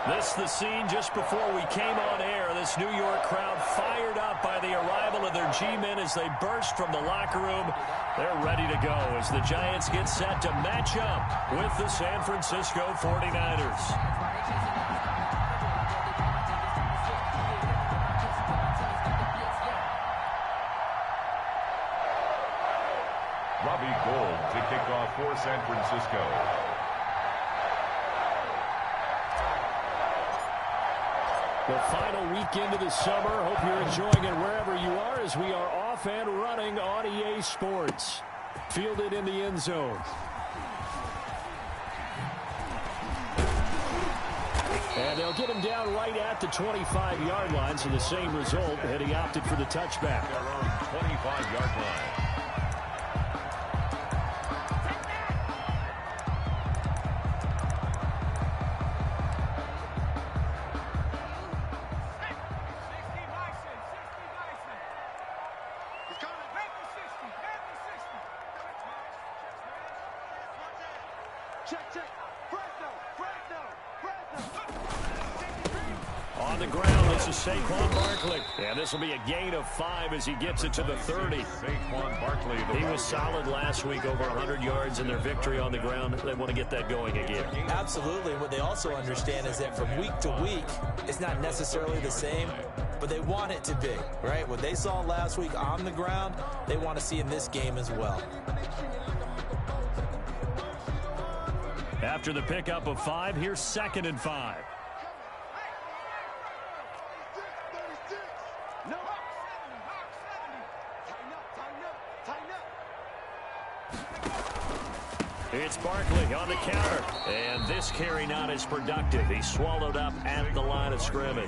This the scene just before we came on air. This New York crowd fired up by the arrival of their G-men as they burst from the locker room. They're ready to go as the Giants get set to match up with the San Francisco 49ers. Robbie Gould to kick off for San Francisco. The final weekend of the summer. Hope you're enjoying it wherever you are as we are off and running on EA Sports. Fielded in the end zone. And they'll get him down right at the 25-yard line, so the same result, and he opted for the touchback. Their own 25-yard line. On the ground, this is Saquon Barkley. And this will be a gain of 5 as he gets it to the 30. Saquon Barkley. He was solid last week, over 100 yards in their victory on the ground. They want to get that going again. Absolutely. What they also understand is that from week to week, it's not necessarily the same, but they want it to be, right? What they saw last week on the ground, they want to see in this game as well. After the pickup of 5, here's 2nd and 5. It's Barkley on the counter. And this carry not as productive. He's swallowed up at the line of scrimmage.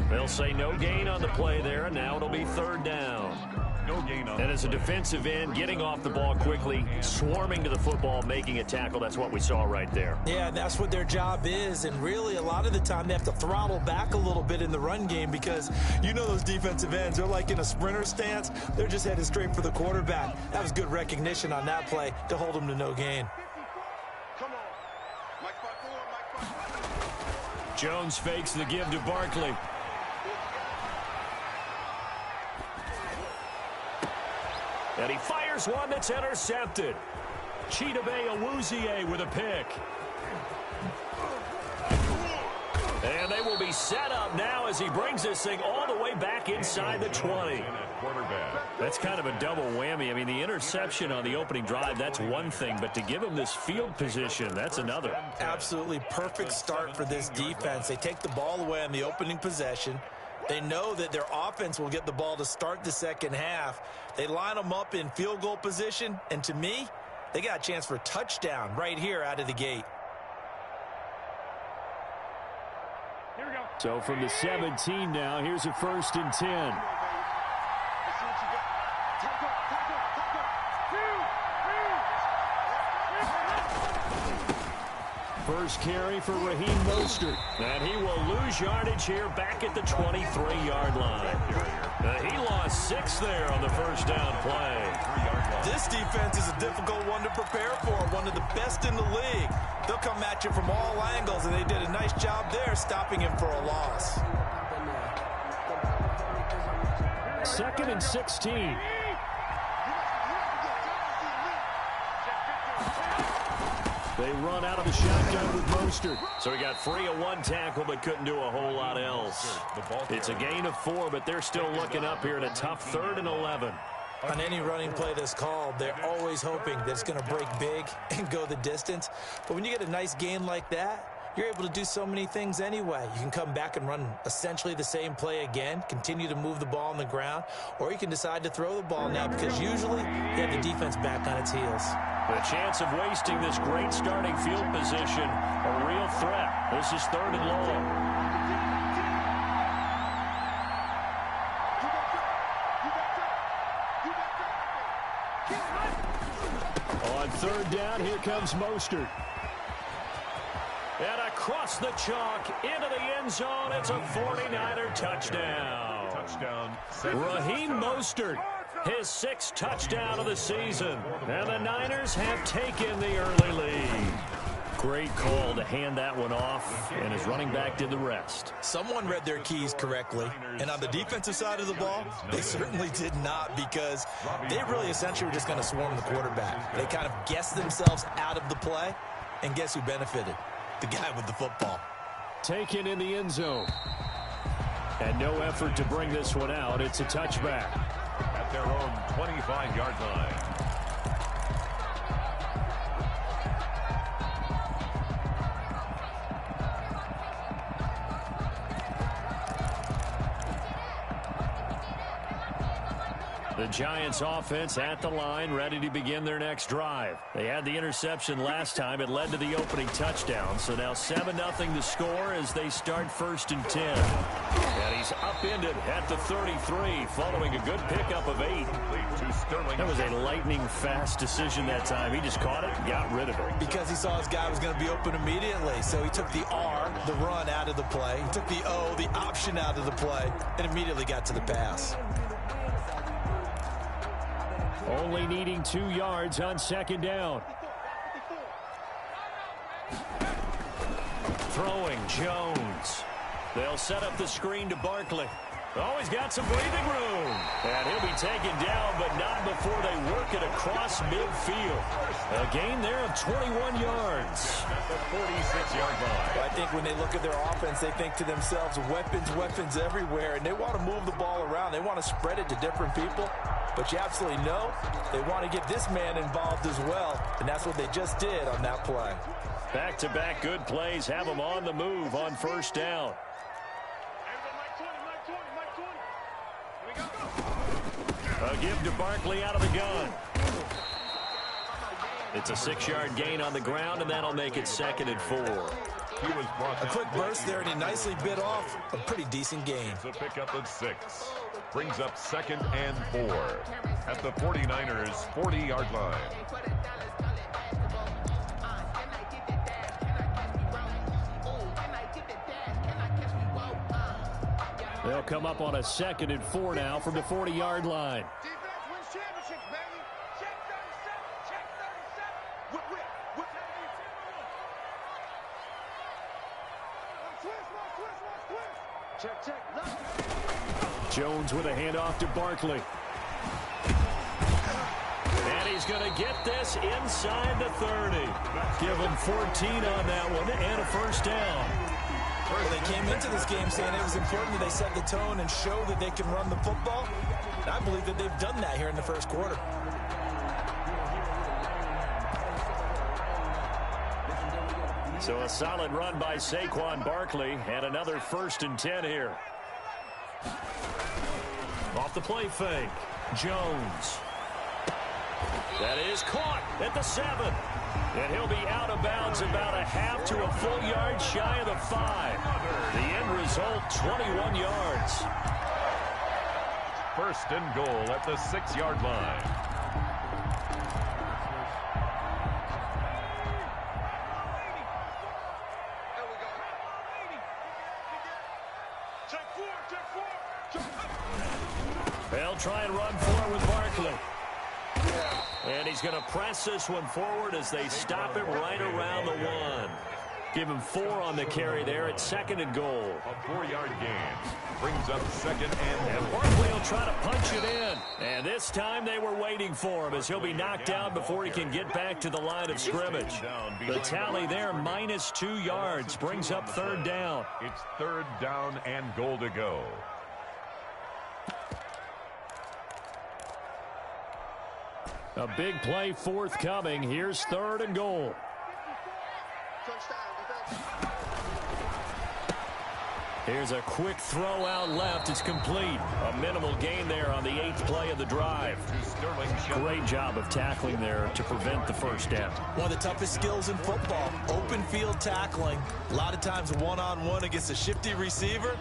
They'll say no gain on the play there, and now it'll be 3rd down. No gain on. And as a defensive end, getting off the ball quickly, swarming to the football, making a tackle, that's what we saw right there. Yeah, that's what their job is, and really a lot of the time they have to throttle back a little bit in the run game because you know those defensive ends, they're like in a sprinter stance. They're just headed straight for the quarterback. That was good recognition on that play to hold them to no gain. Jones fakes the give to Barkley. And he fires one that's intercepted. Chidobe Awuzie with a pick. And they will be set up now as he brings this thing all the way back inside the 20. That's kind of a double whammy. I mean, the interception on the opening drive, that's one thing, but to give him this field position, that's another. Absolutely perfect start for this defense. They take the ball away on the opening possession. They know that their offense will get the ball to start the second half. They line them up in field goal position, and to me, they got a chance for a touchdown right here out of the gate. Here we go. So from the 17 now, here's a 1st and 10. First carry for Raheem Mostert. And he will lose yardage here back at the 23-yard line. He lost 6 there on the first down play. This defense is a difficult one to prepare for, one of the best in the league. They'll come at you from all angles, and they did a nice job there stopping him for a loss. 2nd and 16. They run out of the shotgun with Mostert. So he got free of one tackle but couldn't do a whole lot else. It's a gain of 4, but they're still looking up here at a tough 3rd and 11. On any running play that's called, they're always hoping that it's going to break big and go the distance. But when you get a nice gain like that, you're able to do so many things anyway. You can come back and run essentially the same play again, continue to move the ball on the ground, or you can decide to throw the ball now because usually you have the defense back on its heels. The chance of wasting this great starting field position, a real threat. This is 3rd and long. On 3rd down, here comes Mostert. And across the chalk into the end zone, it's a 49er touchdown. Raheem Mostert, his 6th touchdown of the season. And the Niners have taken the early lead. Great call to hand that one off, and his running back did the rest. Someone read their keys correctly, and on the defensive side of the ball, they certainly did not, because they really essentially were just going to swarm the quarterback. They kind of guessed themselves out of the play, and guess who benefited? The guy with the football. Taken in the end zone. And no effort to bring this one out. It's a touchback. At their own 25-yard line. The Giants offense at the line, ready to begin their next drive. They had the interception last time. It led to the opening touchdown. So now 7-0 the score as they start 1st and 10. And he's upended at the 33 following a good pickup of 8. That was a lightning-fast decision that time. He just caught it and got rid of it. Because he saw his guy was going to be open immediately. So he took the R, the run, out of the play. He took the O, the option, out of the play, and immediately got to the pass. Only needing 2 yards on 2nd down. Throwing Jones. They'll set up the screen to Barkley. Oh, he's got some breathing room. And he'll be taken down, but not before they work it across midfield. A gain there of 21 yards. At the 46-yard line. Well, I think when they look at their offense, they think to themselves, weapons, weapons everywhere. And they want to move the ball around. They want to spread it to different people. But you absolutely know they want to get this man involved as well. And that's what they just did on that play. Back-to-back good plays have them on the move on 1st down. A give to Barkley out of the gun. It's a 6-yard gain on the ground, and that'll make it 2nd and 4. A quick burst there, and he nicely bit off a pretty decent gain. It's a pickup of 6. Brings up 2nd and 4 at the 49ers' 40-yard line. They'll come up on a 2nd and 4 now from the 40-yard line. Jones with a handoff to Barkley. And he's going to get this inside the 30. Give him 14 on that one and a 1st down. Well, they came into this game saying it was important that they set the tone and show that they can run the football. And I believe that they've done that here in the 1st quarter. So a solid run by Saquon Barkley and another 1st and 10 here. Off the play fake. Jones. That is caught at the 7. And he'll be out of bounds about a half to a full yard shy of the 5. The end result, 21 yards. 1st and goal at the 6-yard line. They'll try and run for it with Barkley. And he's going to press this one forward as they stop it right around the 1. Give him 4 on the carry there at 2nd and goal. A 4-yard gain brings up 2nd and Barkley will try to punch it in. And this time they were waiting for him as he'll be knocked down before he can get back to the line of scrimmage. The tally there, minus 2 yards, brings up 3rd down. It's 3rd down and goal to go. A big play forthcoming. Here's 3rd and goal. Here's a quick throw out left. It's complete. A minimal gain there on the 8th play of the drive. Great job of tackling there to prevent the 1st down. One of the toughest skills in football, open field tackling. A lot of times one-on-one against a shifty receiver.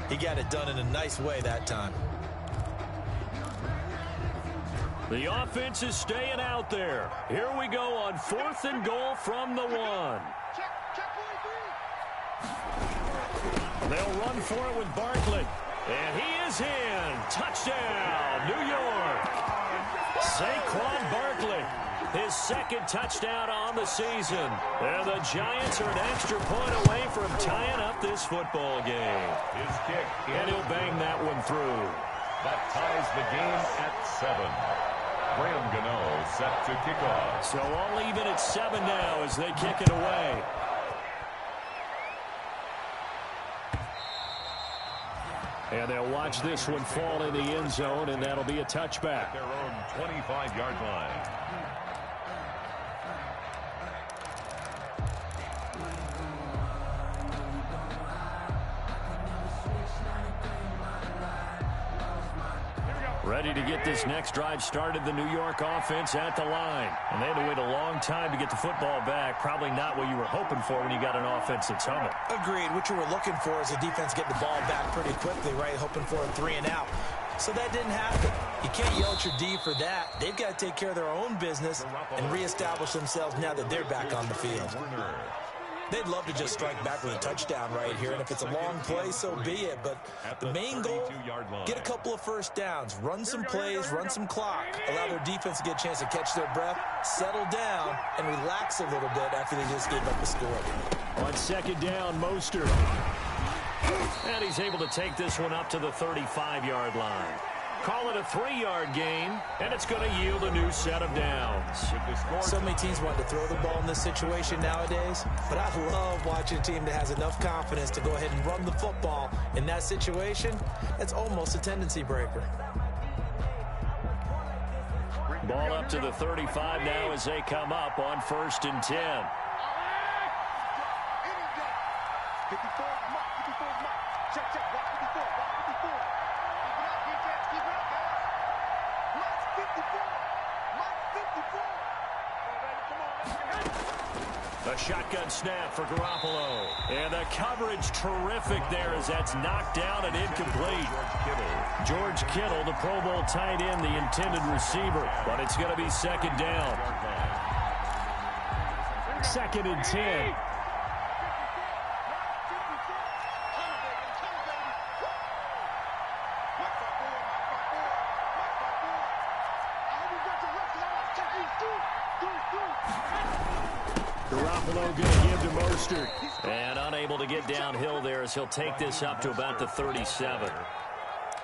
He got it done in a nice way that time. The offense is staying out there. Here we go on 4th and goal from the 1. They'll run for it with Barkley. And he is in. Touchdown, New York. Saquon Barkley his second touchdown on the season. And the Giants are an extra point away from tying up this football game. His kick. And he'll bang that one through. That ties the game at 7. Graham Gano set to kick off. So all even at 7 now as they kick it away. And they'll watch this one fall in the end zone, and that'll be a touchback. At their own 25-yard line. Ready to get this next drive started, the New York offense at the line. And they had to wait a long time to get the football back. Probably not what you were hoping for when you got an offense that's humming. Agreed. What you were looking for is the defense getting the ball back pretty quickly, right? Hoping for a 3 and out. So that didn't happen. You can't yell at your D for that. They've got to take care of their own business and reestablish themselves now that they're back on the field. They'd love to just strike back with a touchdown right here, and if it's a long play, so be it. But the main goal, get a couple of first downs, run some plays, run some clock, allow their defense to get a chance to catch their breath, settle down, and relax a little bit after they just gave up the score. On second down, Mostert. And he's able to take this one up to the 35-yard line. Call it a 3-yard gain, and it's going to yield a new set of downs. So many teams want to throw the ball in this situation nowadays, but I love watching a team that has enough confidence to go ahead and run the football in that situation. That's almost a tendency breaker. Ball up to the 35 now as they come up on 1st and 10. 54, check, watch 54, watch 54. Keep it up, guys. Mark 54. Come on. A shotgun snap for Garoppolo. And the coverage terrific there as that's knocked down and incomplete. George Kittle, the Pro Bowl tight end, the intended receiver. But it's going to be second down. 2nd and 10. Garoppolo going to give to Mostert. And unable to get downhill there as he'll take this up to about the 37.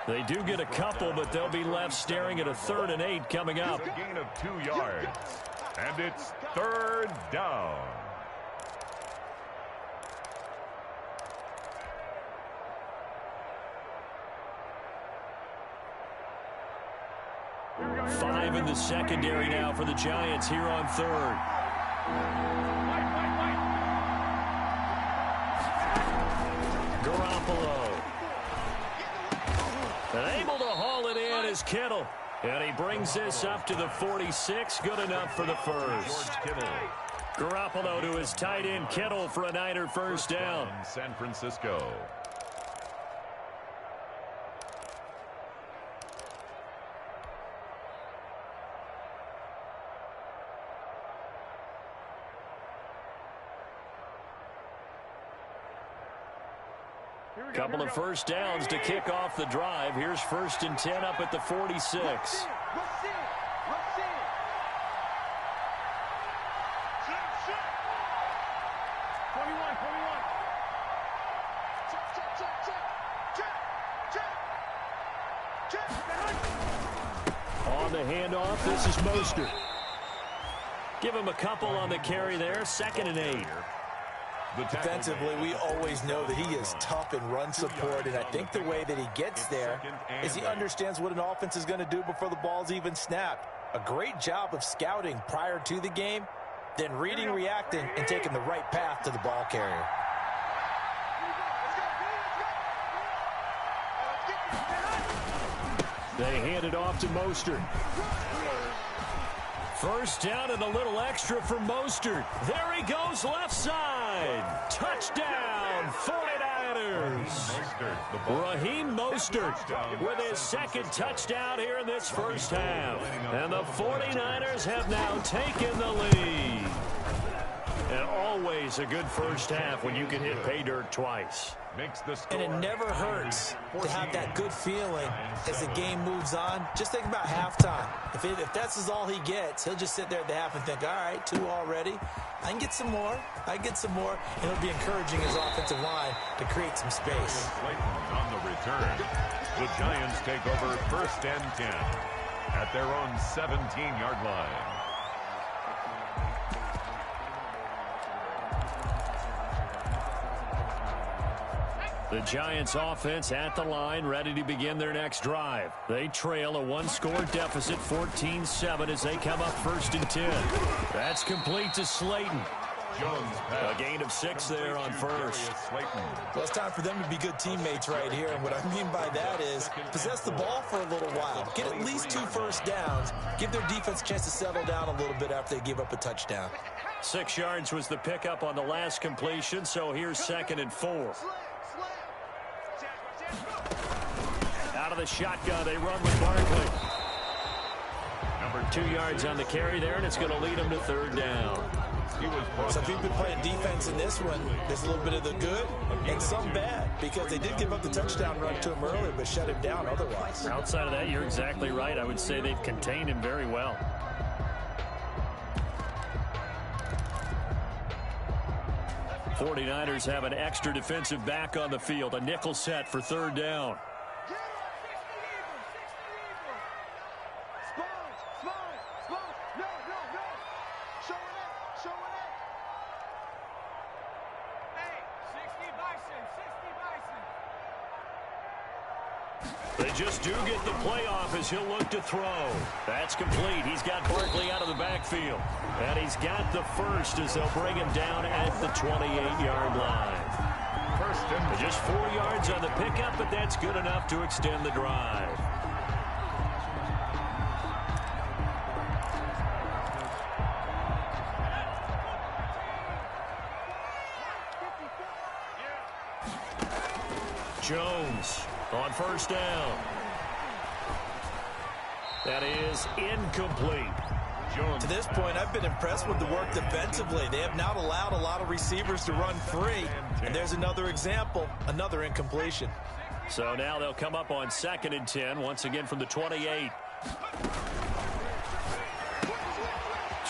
They do get a couple, but they'll be left staring at a 3rd and 8 coming up. A gain of 2 yards. And it's 3rd down. Five in the secondary now for the Giants here on 3rd. Garoppolo. And able to haul it in is Kittle. And he brings this up to the 46. Good enough for the first. Garoppolo to his tight end Kittle for a Niner first down. San Francisco. Couple of first downs to kick off the drive. Here's 1st and 10 up at the 46. On the handoff, this is Mostert. Give him a couple on the carry there. 2nd and 8. Defensively, we always know that he is tough in run support, and I think the way that he gets there is he understands what an offense is going to do before the ball's even snapped. A great job of scouting prior to the game, then reading, reacting, and taking the right path to the ball carrier. They hand it off to Mostert. First down and a little extra for Mostert. There he goes left side. Touchdown, 49ers. Raheem Mostert with his 2nd touchdown here in this first half. And the 49ers have now taken the lead. And all always a good first half when you can hit pay dirt twice. Makes the score. And it never hurts to have that good feeling as the game moves on. Just think about halftime. If that's all he gets, he'll just sit there at the half and think, all right, 2 already. I can get some more. I can get some more. And it'll be encouraging his offensive line to create some space. On the return, the Giants take over 1st and 10 at their own 17-yard line. The Giants offense at the line, ready to begin their next drive. They trail a 1-score deficit, 14-7, as they come up 1st and 10. That's complete to Slayton. Jones A gain of 6 there on first. Well, it's time for them to be good teammates right here. And what I mean by that is possess the ball for a little while. Get at least 2 first downs. Give their defense a chance to settle down a little bit after they give up a touchdown. 6 yards was the pickup on the last completion, so here's 2nd and 4. Out of the shotgun, they run with Barkley. 2 yards on the carry there, and it's going to lead them to 3rd down. So if you've been playing defense in this one, there's a little bit of the good and some bad, because they did give up the touchdown run to him earlier, but shut him down otherwise. Outside of that, you're exactly right. I would say they've contained him very well. '49ers have an extra defensive back on the field, a nickel set for 3rd down. They just do get the playoff as he'll look to throw. That's complete. He's got Barkley out of the backfield. And he's got the first as they'll bring him down at the 28-yard line. Just 4 yards on the pickup, but that's good enough to extend the drive. Jones on 1st down. That is incomplete. To this point, I've been impressed with the work defensively. They have not allowed a lot of receivers to run free. And there's another example, another incompletion. So now they'll come up on 2nd and 10, once again from the 28.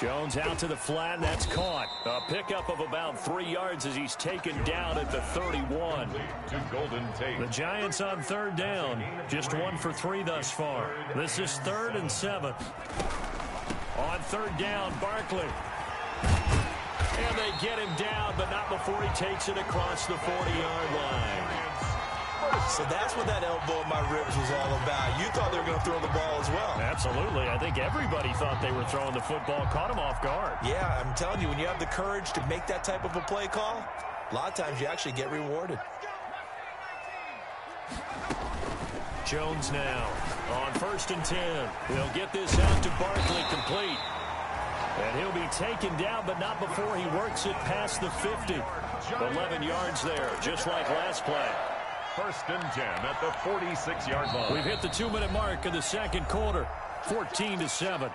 Jones out to the flat, and that's caught. A pickup of about 3 yards as he's taken down at the 31. The Giants on 3rd down, just 1 for 3 thus far. This is 3rd and 7. On 3rd down, Barkley. And they get him down, but not before he takes it across the 40-yard line. So that's what that elbow in my ribs was all about. You thought they were going to throw the ball as well. Absolutely. I think everybody thought they were throwing the football, caught him off guard. Yeah, I'm telling you, when you have the courage to make that type of a play call, a lot of times you actually get rewarded. Jones now on 1st and 10. He'll get this out to Barkley, complete. And he'll be taken down, but not before he works it past the 50. 11 yards there, just like last play. 1st and 10 at the 46-yard line. We've hit the 2-minute mark of the 2nd quarter, 14-7.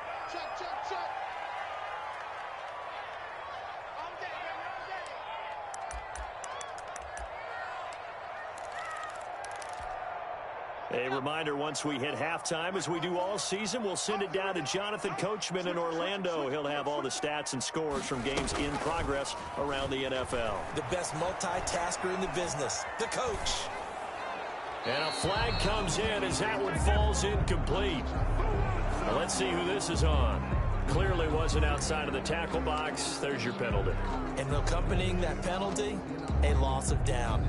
A reminder, once we hit halftime, as we do all season, we'll send it down to Jonathan Coachman in Orlando. He'll have all the stats and scores from games in progress around the NFL. The best multitasker in the business, the coach. And a flag comes in as that one falls incomplete. Now let's see who this is on. Clearly wasn't outside of the tackle box. There's your penalty. And accompanying that penalty, a loss of down.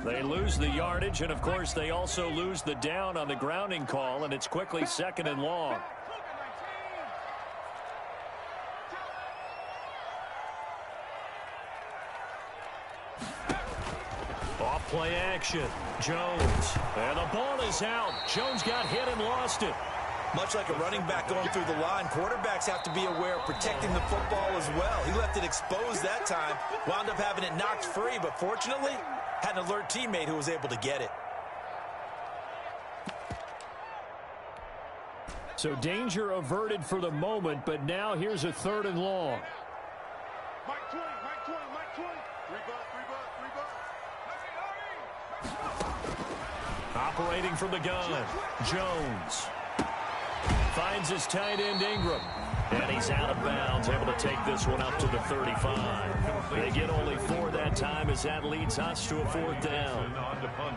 They lose the yardage, and of course they also lose the down on the grounding call, and it's quickly 2nd and long. Off play action. Jones. And the ball is out. Jones got hit and lost it. Much like a running back going through the line, quarterbacks have to be aware of protecting the football as well. He left it exposed that time, wound up having it knocked free, but fortunately, had an alert teammate who was able to get it. So danger averted for the moment, but now here's a 3rd and long. Mike 20, Mike 20, Mike 20. 3 bucks. Operating from the gun, Jones finds his tight end Ingram. And he's out of bounds, able to take this one up to the 35. They get only 4 that time as that leads us to a 4th down.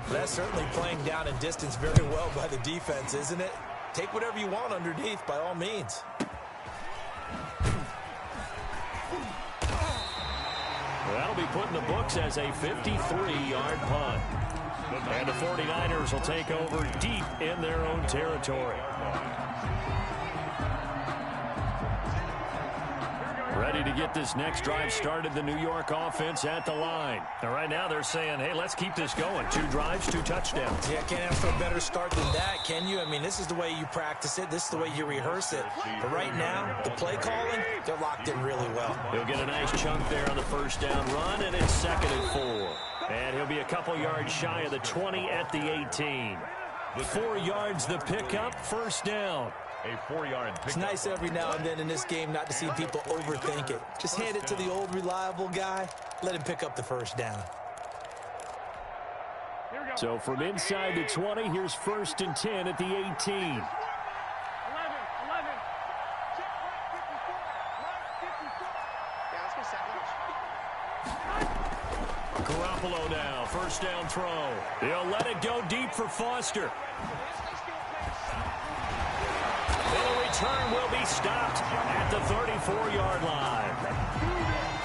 That's certainly playing down in distance very well by the defense, isn't it? Take whatever you want underneath, by all means. That'll be put in the books as a 53-yard punt. And the 49ers will take over deep in their own territory. Ready to get this next drive started, the New York offense at the line. And right now they're saying, hey, let's keep this going. 2 drives, 2 touchdowns. Yeah, can't ask for a better start than that, can you? I mean, this is the way you practice it. This is the way you rehearse it. But right now, the play calling, they're locked in really well. He'll get a nice chunk there on the 1st down run, and it's 2nd and 4. And he'll be a couple yards shy of the 20 at the 18. 4 yards the pickup, 1st down. A 4-yard pickup. It's nice every now and then in this game not to see people overthink it. Just hand it to the old reliable guy. Let him pick up the 1st down. So from inside the 20, here's 1st and 10 at the 18. 11. Check right 54. Yeah, let's go Garoppolo now, 1st down throw. He'll let it go deep for Foster. The return will be stopped at the 34-yard line.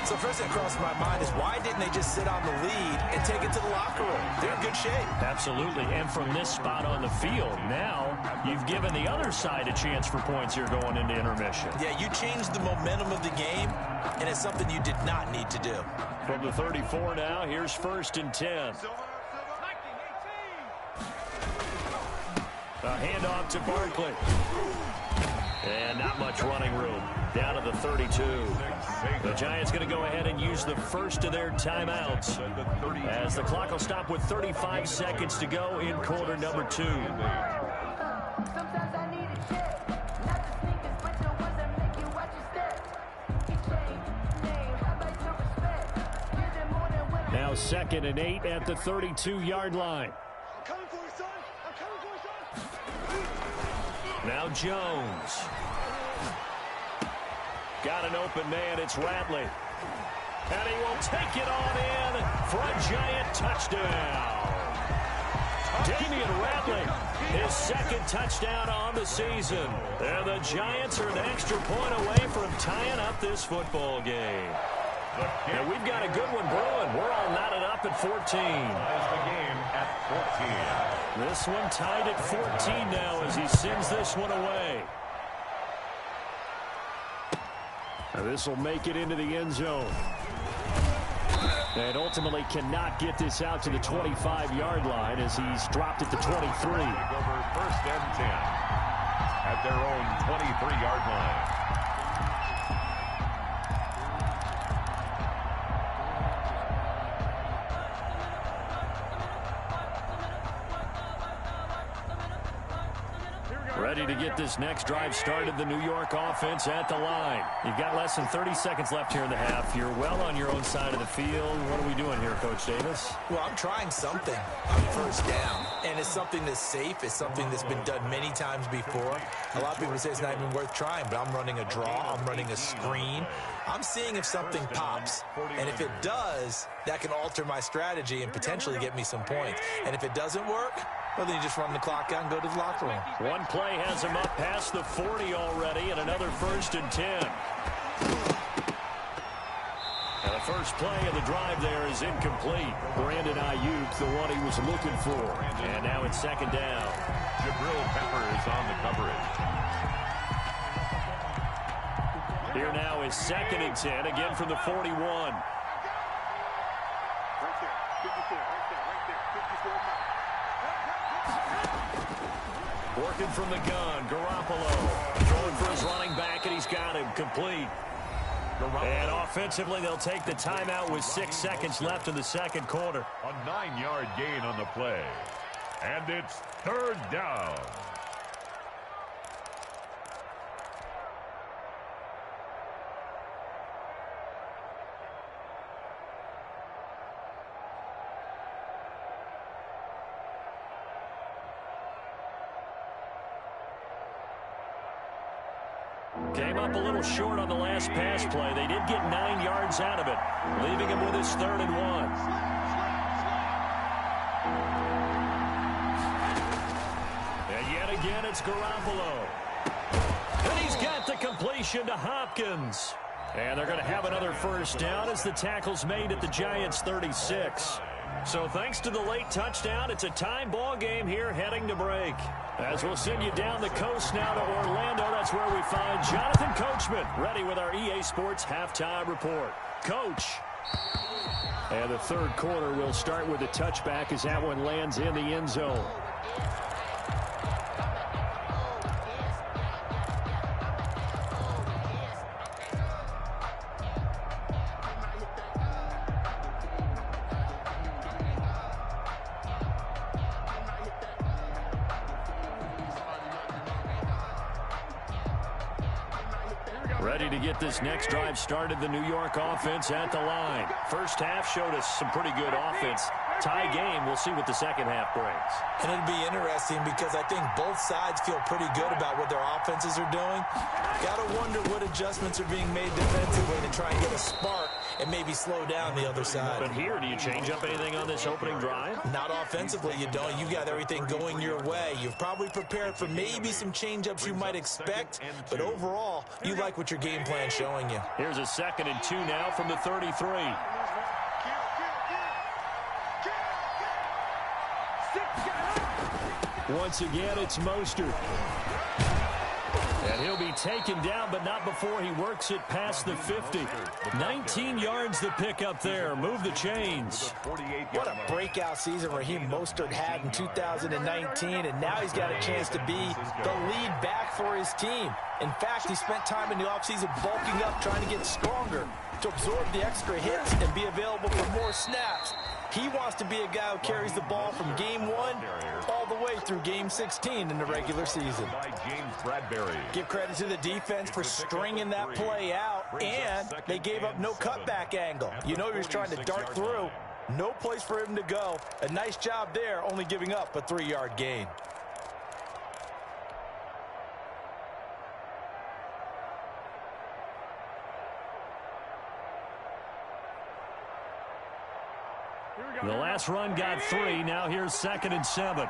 So first thing that crossed my mind is why didn't they just sit on the lead and take it to the locker room? They're in good shape. Absolutely, and from this spot on the field, now you've given the other side a chance for points here going into intermission. Yeah, you changed the momentum of the game, and it's something you did not need to do. From the 34 now, here's 1st and 10. A handoff to Barkley. And not much running room. Down to the 32. The Giants going to go ahead and use the first of their timeouts as the clock will stop with 35 seconds to go in quarter number 2. Now 2nd and 8 at the 32-yard line. I'm coming for you, son. I'm coming for you, son. Now Jones. Got an open man. It's Ratley. And he will take it on in for a Giant touchdown. Damian Ratley, his 2nd touchdown on the season. And the Giants are an extra point away from tying up this football game. And we've got a good one brewing. We're all knotted up at 14. Ties the game at 14. This one tied at 14 now as he sends this one away. Now this will make it into the end zone. And ultimately cannot get this out to the 25-yard line as he's dropped at the 23. Over 1st and 10 at their own 23-yard line. Ready to get this next drive started, the New York offense at the line. You've got less than 30 seconds left here in the half. You're well on your own side of the field. What are we doing here, Coach Davis? Well, I'm trying something on 1st down, and it's something that's safe. It's something that's been done many times before. A lot of people say it's not even worth trying, but I'm running a draw. I'm running a screen. I'm seeing if something pops, and if it does, that can alter my strategy and potentially get me some points. And if it doesn't work, well, then you just run the clock out and go to the locker room. One play has him up past the 40 already, and another 1st and 10. And the first play of the drive there is incomplete. Brandon Ayuk, the one he was looking for. And now it's 2nd down. Jabril Peppers on the coverage. Here now is 2nd and 10, again from the 41. Right there. 54. Right there. 54. Working from the gun, Garoppolo. Throwing for his running back, and he's got him complete. And offensively, they'll take the timeout with 6 seconds left in the 2nd quarter. A 9-yard gain on the play. And it's 3rd down. Came up a little short on the last pass play. They did get 9 yards out of it, leaving him with his 3rd and 1. And yet again, it's Garoppolo. And he's got the completion to Hopkins. And they're going to have another first down as the tackle's made at the Giants' 36. So thanks to the late touchdown, it's a tie ball game here heading to break. As we'll send you down the coast now to Orlando, that's where we find Jonathan Coachman, ready with our EA Sports halftime report. Coach. And the third quarter will start with a touchback as that one lands in the end zone. Ready to get this next drive started, the New York offense at the line. First half showed us some pretty good offense. Tie game, we'll see what the second half brings. And it'll be interesting because I think both sides feel pretty good about what their offenses are doing. Got to wonder what adjustments are being made defensively to try and get a spark and maybe slow down the other side. But here, do you change up anything on this opening drive? Not offensively, you don't. You've got everything going your way. You've probably prepared for maybe some change-ups you might expect, but overall, you like what your game plan's showing you. Here's a 2nd and 2 now from the 33. Once again, it's Mostert. And he'll be taken down, but not before he works it past the 50. 19 yards the pickup there. Move the chains. What a breakout season Raheem Mostert had in 2019, and now he's got a chance to be the lead back for his team. In fact, he spent time in the offseason bulking up, trying to get stronger, to absorb the extra hits and be available for more snaps. He wants to be a guy who carries the ball from game 1 all the way through game 16 in the regular season. Give credit to the defense for stringing that play out, and they gave up no cutback angle. You know he was trying to dart through. No place for him to go. A nice job there, only giving up a 3-yard gain. The last run got 3. Now here's 2nd and 7. 13.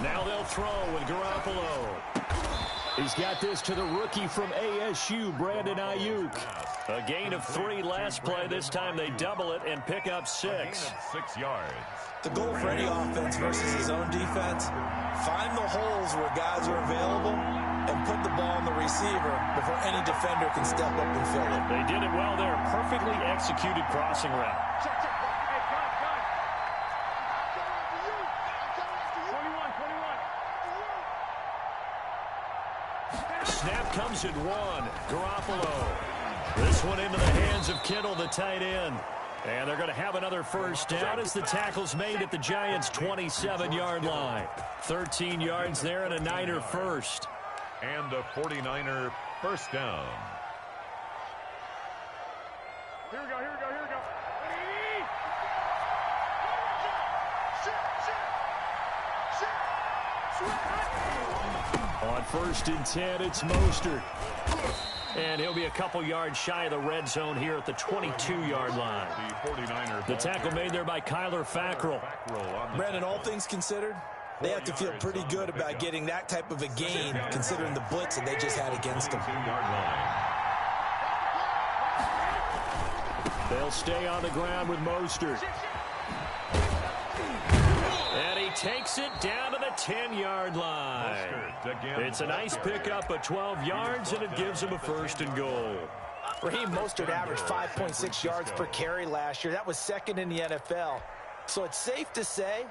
Now they'll throw with Garoppolo. He's got this to the rookie from ASU, Brandon Ayuk. A gain of 3 last play. This time they double it and pick up 6. 6 yards. The goal for any offense versus his own defense, find the holes where guys are available and put the ball on the receiver before any defender can step up and fill it. They did it well there. Perfectly executed crossing route. Hey, gun. 21. Snap comes at 1. Garoppolo. This one into the hands of Kittle, the tight end. And they're going to have another first down as the tackle's made at the Giants' 27-yard line. 13 yards there and a Niner first. And a 49er first down. Here we go. On 1st and 10, it's Mostert. And he'll be a couple yards shy of the red zone here at the 22-yard line. The tackle made there by Kyler Fackrell. Brandon, all things considered, they have to feel pretty good about getting that type of a gain, considering the blitz that they just had against them. They'll stay on the ground with Mostert. And he takes it down to the 10-yard line. It's a nice pickup of 12 yards, and it gives him a 1st and goal. Raheem Mostert averaged 5.6 yards per carry last year. That was 2nd in the NFL. So it's safe to say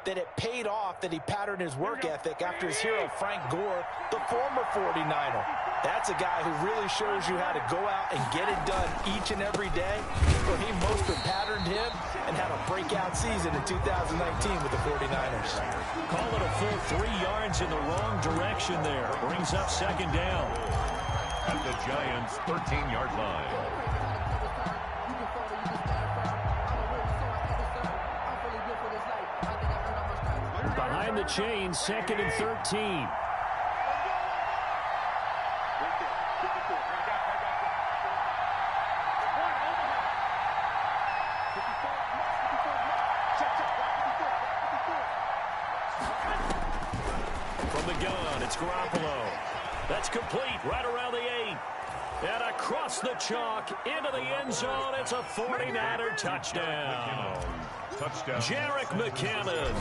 that it paid off that he patterned his work ethic after his hero, Frank Gore, the former 49er. That's a guy who really shows you how to go out and get it done each and every day. Raheem Mostert patterned him and had a breakout season in 2019 with the 49ers. Call it a full 3 yards in the wrong direction there. Brings up 2nd down. At the Giants' 13-yard line. behind the chains, 2nd and 13. From the gun, it's Garoppolo. That's complete right around the 8. And across the chalk into the end zone. It's a 49er touchdown. Jerick McKinnon,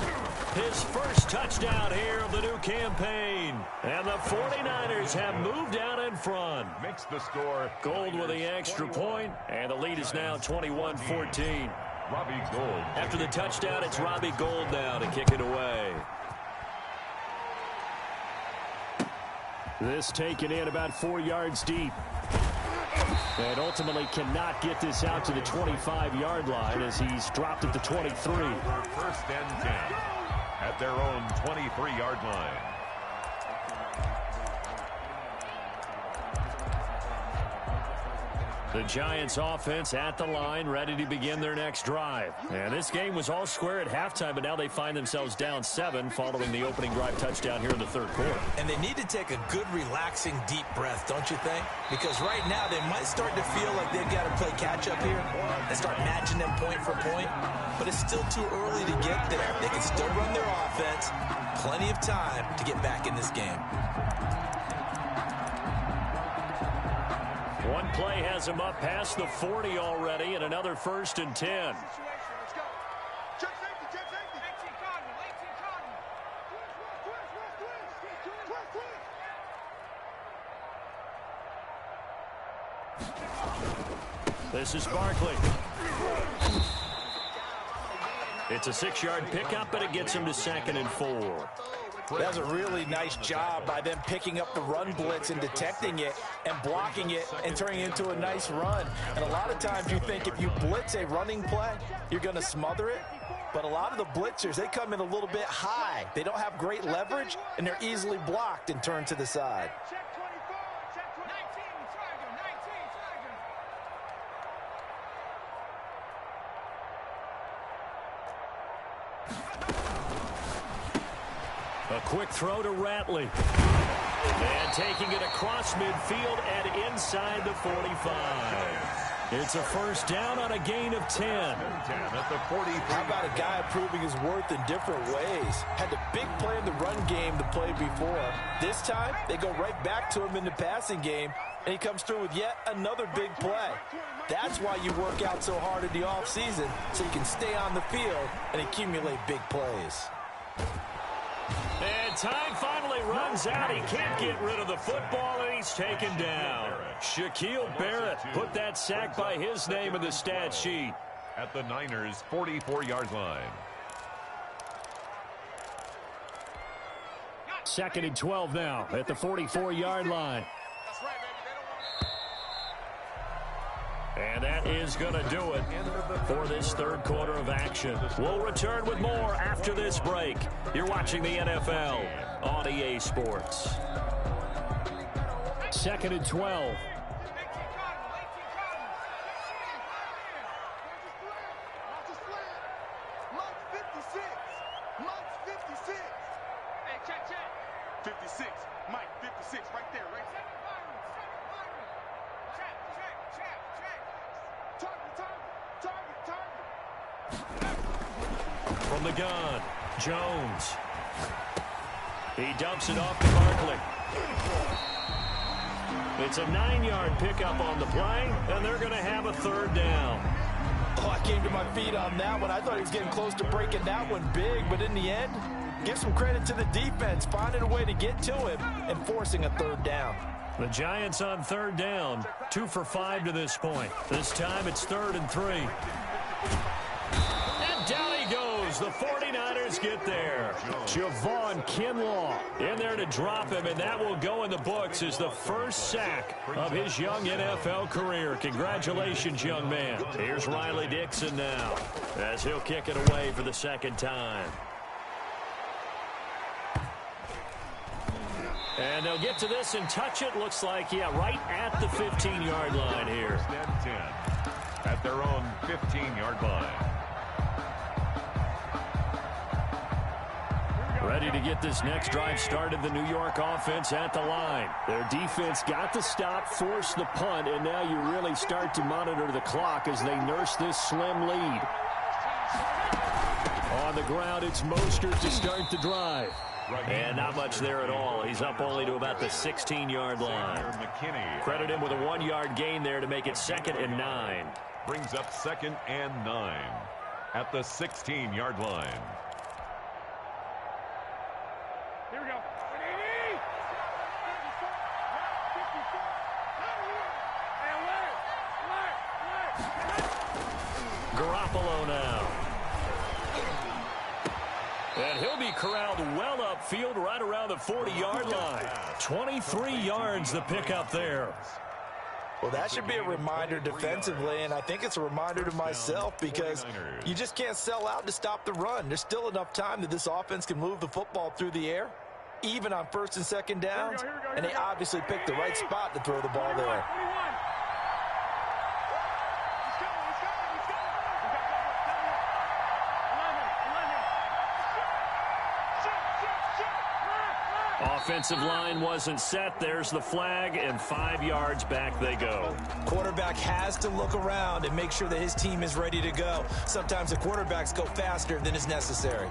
his first touchdown here of the new campaign. And the 49ers have moved out in front. Makes the score. Gold with the extra point, and the lead is now 21-14. Robbie Gould. After the touchdown, it's Robbie Gould now to kick it away. This taken in about 4 yards deep. And ultimately cannot get this out to the 25-yard line as he's dropped at the 23. 1st and 10 at their own 23-yard line. The Giants offense at the line, ready to begin their next drive. And this game was all square at halftime, but now they find themselves down 7 following the opening drive touchdown here in the 3rd quarter. And they need to take a good, relaxing, deep breath, don't you think? Because right now they might start to feel like they've got to play catch-up here and start matching them point for point. But it's still too early to get there. They can still run their offense. Plenty of time to get back in this game. One play has him up past the 40 already, and another 1st and 10. This is Barkley. It's a 6-yard pickup, but it gets him to 2nd and 4. That was a really nice job by them picking up the run blitz and detecting it and blocking it and turning it into a nice run. And a lot of times you think if you blitz a running play, you're going to smother it. But a lot of the blitzers, they come in a little bit high. They don't have great leverage, and they're easily blocked and turned to the side. A quick throw to Ratley. And taking it across midfield and inside the 45. It's a 1st down on a gain of 10. At the 43. How about a guy proving his worth in different ways? Had the big play in the run game the play before. This time, they go right back to him in the passing game, and he comes through with yet another big play. That's why you work out so hard in the offseason, so you can stay on the field and accumulate big plays. And time finally runs out. He can't get rid of the football, and he's taken down. Shaquille Barrett put that sack by his name in the stat sheet. At the Niners' 44-yard line. 2nd and 12 now at the 44-yard line. And that is going to do it for this 3rd quarter of action. We'll return with more after this break. You're watching the NFL on EA Sports. 2nd and 12. From the gun, Jones. He dumps it off to Barkley. It's a 9-yard pickup on the play, and they're going to have a 3rd down. Oh, I came to my feet on that one. I thought he was getting close to breaking that one big, but in the end, give some credit to the defense, finding a way to get to him and forcing a 3rd down. The Giants on 3rd down, 2 for 5 to this point. This time it's 3rd and 3. And down he goes. The 49ers get there. Javon Kinlaw in there to drop him, and that will go in the books as the first sack of his young NFL career. Congratulations, young man. Here's Riley Dixon now as he'll kick it away for the 2nd time. And they'll get to this and touch it. Looks like, yeah, right at the 15-yard line here. 1st and 10 at their own 15-yard line. Ready to get this next drive started, the New York offense at the line. Their defense got the stop, forced the punt, and now you really start to monitor the clock as they nurse this slim lead. On the ground, it's Mostert to start the drive. And not much there at all. He's up only to about the 16-yard line. Credit him with a 1-yard gain there to make it 2nd and 9. Brings up 2nd and 9 at the 16-yard line. Here we go. Garoppolo now. And he'll be corralled well upfield right around the 40-yard line. 23 yards the pickup there. Well, that should be a reminder defensively, and I think it's a reminder to myself because you just can't sell out to stop the run. There's still enough time that this offense can move the football through the air, even on 1st and 2nd downs, and they obviously picked the right spot to throw the ball there. Offensive line wasn't set. There's the flag, and 5 yards back they go. Quarterback has to look around and make sure that his team is ready to go. Sometimes the quarterbacks go faster than is necessary.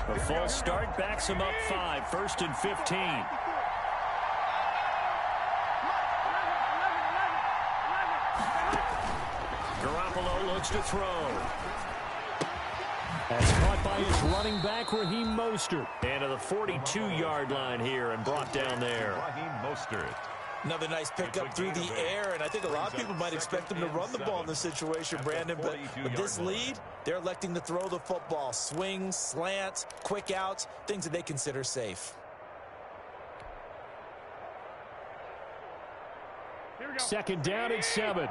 A false start backs him up 5, 1st and 15. Garoppolo looks to throw. That's caught by his running back, Raheem Mostert. And to the 42-yard line here and brought down there. Raheem Mostert. Another nice pickup through the air, and I think a lot of people might expect them to run the ball in this situation, Brandon, but with this lead, they're electing to throw the football. Swings, slants, quick outs, things that they consider safe. 2nd down and 7.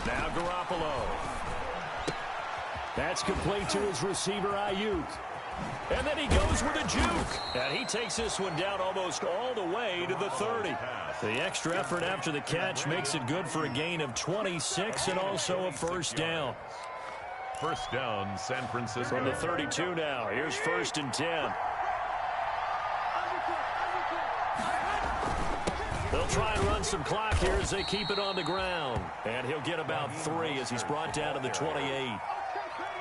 Now Garoppolo. That's complete to his receiver, Ayuk. And then he goes with a juke. And he takes this one down almost all the way to the 30. The extra effort after the catch makes it good for a gain of 26 and also a 1st down. 1st down, San Francisco. From the 32 now. Here's 1st and 10. They'll try and run some clock here as they keep it on the ground. And he'll get about 3 as he's brought down to the 28.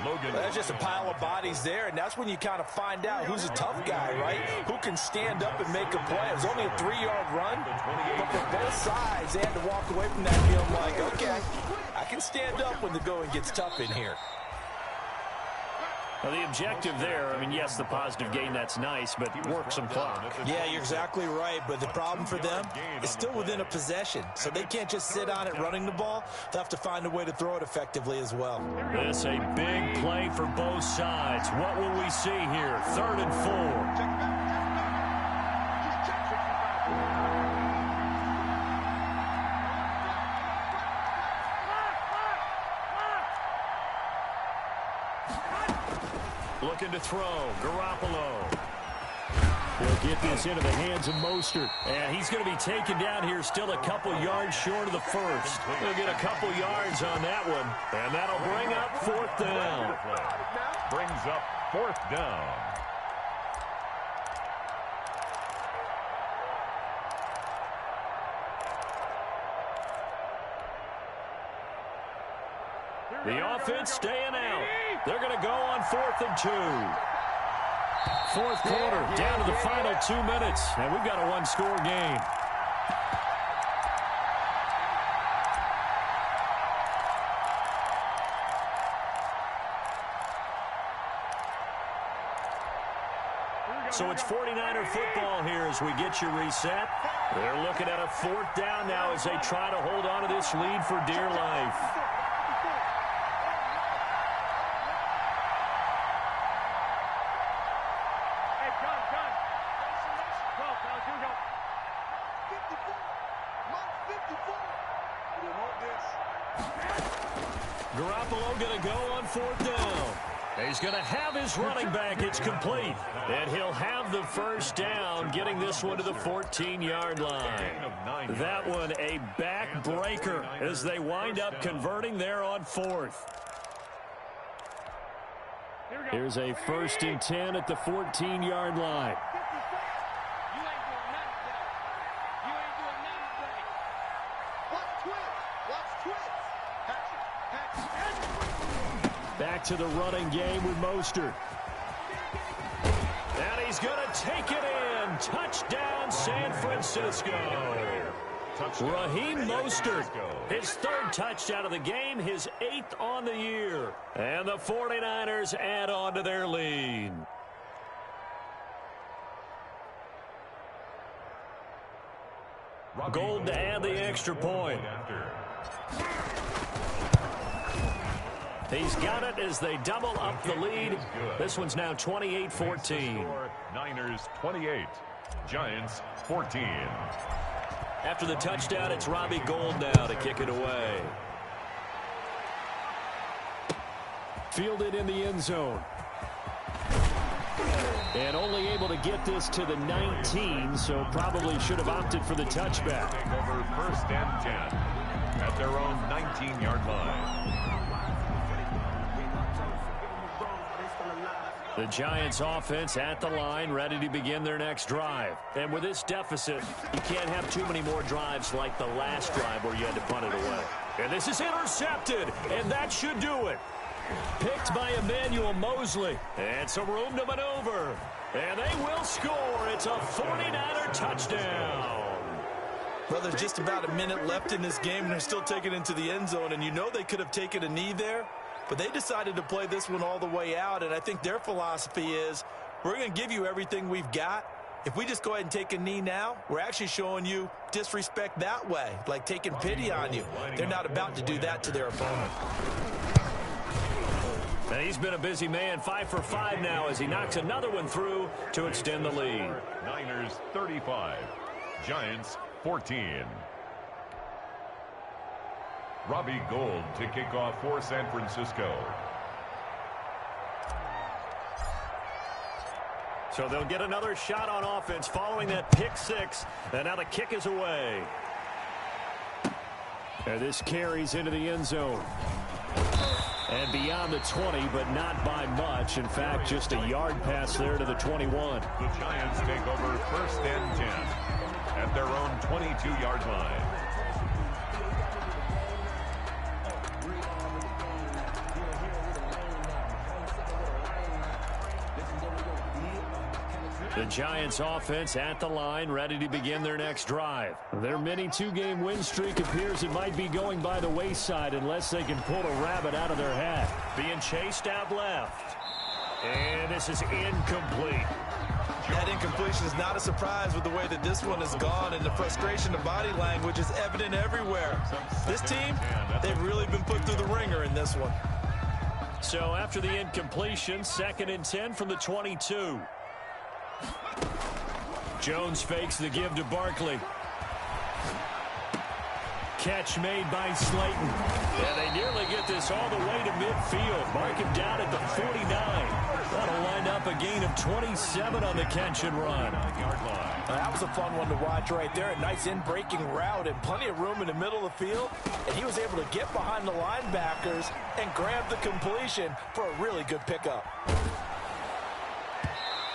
Logan. Well, that's just a pile of bodies there, and that's when you kind of find out who's a tough guy, right? Who can stand up and make a play. It was only a 3-yard run, but for both sides, they had to walk away from that feeling like, okay, I can stand up when the going gets tough in here. Well, the objective there, I mean, yes, the positive gain, that's nice, but work some clock. Yeah, you're exactly right, but the problem for them is still within a possession, so they can't just sit on it running the ball. They'll have to find a way to throw it effectively as well. This a big play for both sides. What will we see here? 3rd and 4. Looking to throw. Garoppolo. He'll get this into the hands of Mostert. And he's going to be taken down here still a couple yards short of the 1st. He'll get a couple yards on that one. And that'll bring up 4th down. Brings up 4th down. The offense staying out. They're going to go on 4th and 2. 4th quarter, down to the final 2 minutes, and we've got a 1-score game. So it's 49er football here as we get you reset. They're looking at a 4th down now as they try to hold on to this lead for dear life. Garoppolo going to go on 4th down. He's going to have his running back. It's complete. And he'll have the first down, getting this one to the 14-yard line. That one a back-breaker as they wind up converting there on fourth. Here's a 1st and 10 at the 14-yard line. Back to the running game with Mostert. And he's going to take it in. Touchdown, San Francisco. Raheem Mostert, his 3rd touchdown of the game, his 8th on the year. And the 49ers add on to their lead. Gold to add the extra point. He's got it as they double up the lead. This one's now 28-14. Niners 28, Giants 14. After the touchdown, it's Robbie Gould now to kick it away. Fielded in the end zone. And only able to get this to the 19, so probably should have opted for the touchback. Take over 1st and 10 at their own 19-yard line. The Giants offense at the line, ready to begin their next drive. And with this deficit, you can't have too many more drives like the last drive where you had to punt it away. And this is intercepted, and that should do it. Picked by Emmanuel Mosley. And some room to maneuver. And they will score. It's a 49er touchdown. Well, there's just about a minute left in this game, and they're still taking it into the end zone. And you know they could have taken a knee there. But they decided to play this one all the way out, and I think their philosophy is we're going to give you everything we've got. If we just go ahead and take a knee now, we're actually showing you disrespect that way, like taking pity on you. They're not about to do that to their opponent. And he's been a busy man, 5 for 5 now as he knocks another one through to extend the lead. Niners 35, Giants 14. Robbie Gould to kick off for San Francisco. So they'll get another shot on offense following that pick 6. And now the kick is away. And this carries into the end zone. And beyond the 20, but not by much. In fact, just a yard pass there to the 21. The Giants take over 1st and 10 at their own 22-yard line. The Giants offense at the line, ready to begin their next drive. Their mini 2-game win streak appears it might be going by the wayside unless they can pull a rabbit out of their hat. Being chased out left. And this is incomplete. That incompletion is not a surprise with the way that this one has gone, and the frustration of body language is evident everywhere. This team, they've really been put through the ringer in this one. So after the incompletion, 2nd and 10 from the 22. Jones fakes the give to Barkley. Catch made by Slayton. And they nearly get this all the way to midfield. Mark him down at the 49. That'll wind up a gain of 27 on the catch and run. That was a fun one to watch right there. A nice in-breaking route and plenty of room in the middle of the field. And he was able to get behind the linebackers and grab the completion for a really good pickup.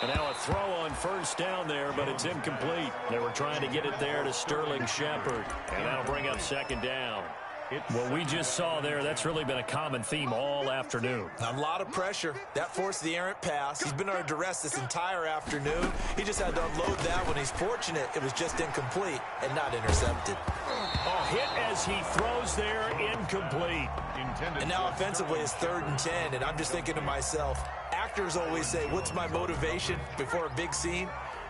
And now a throw on 1st down there, but it's incomplete. They were trying to get it there to Sterling Shepard. And that'll bring up 2nd down. What we just saw there, that's really been a common theme all afternoon. A lot of pressure. That forced the errant pass. He's been under duress this entire afternoon. He just had to unload that one. He's fortunate it was just incomplete and not intercepted. A hit as he throws there, incomplete. And now offensively it's 3rd and 10, and I'm just thinking to myself, actors always say, what's my motivation before a big scene?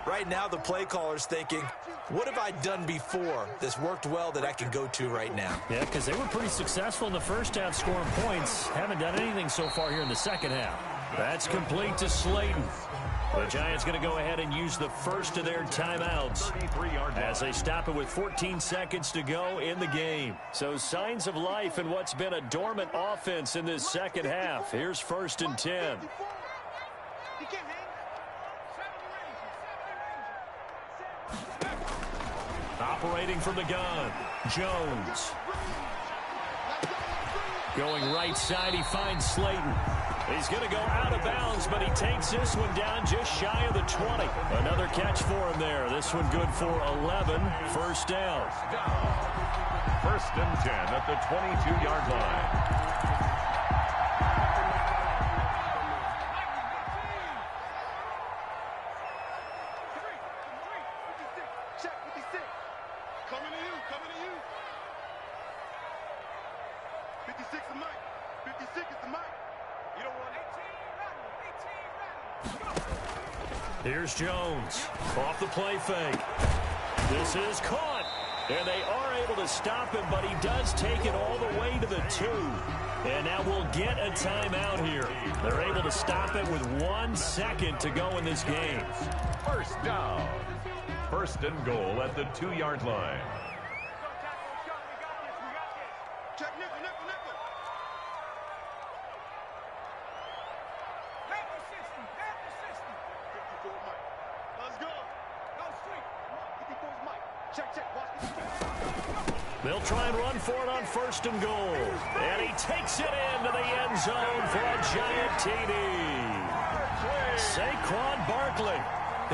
Right now the play caller's thinking, what have I done before that's worked well that I can go to right now? Yeah, because they were pretty successful in the first half scoring points. Haven't done anything so far here in the second half. That's complete to Slayton. The Giants going to go ahead and use the first of their timeouts as they stop it with 14 seconds to go in the game. So signs of life in what's been a dormant offense in this second half. Here's 1st and 10. Operating from the gun, Jones. Going right side, he finds Slayton. He's going to go out of bounds, but he takes this one down just shy of the 20. Another catch for him there. This one good for 11. First down. 1st and 10 at the 22-yard line. Here's Jones off the play fake. This is caught, and they are able to stop him, but he does take it all the way to the 2. And now we'll get a timeout here. They're able to stop it with 1 second to go in this game. First down. 1st and goal at the 2-yard line. They'll try and run for it on 1st and goal. And he takes it into the end zone for a Giant TD. Saquon Barkley,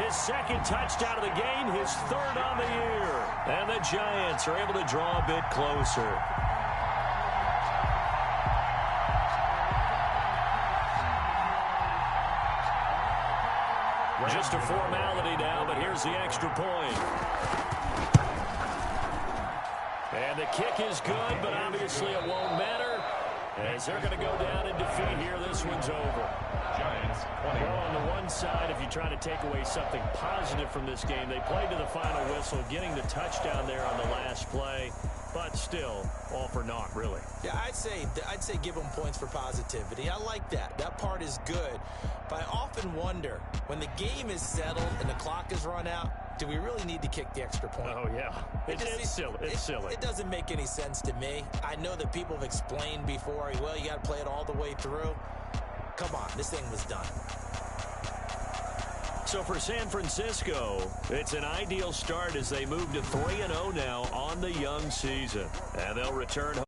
his 2nd touchdown of the game, his 3rd on the year. And the Giants are able to draw a bit closer. Just a formality now, but here's the extra point. And the kick is good, but obviously it won't matter, as they're going to go down in defeat here. This one's over. Giants 21. Well, on the one side, if you try to take away something positive from this game, they played to the final whistle, getting the touchdown there on the last play, but still, all for naught, really. Yeah, I'd say give them points for positivity. I like that. That part is good. But I often wonder, when the game is settled and the clock is run out, do we really need to kick the extra point? Oh, yeah. It's silly. It's silly. It doesn't make any sense to me. I know that people have explained before, well, you got to play it all the way through. Come on, this thing was done. So for San Francisco, it's an ideal start as they move to 3-0 now on the young season. And they'll return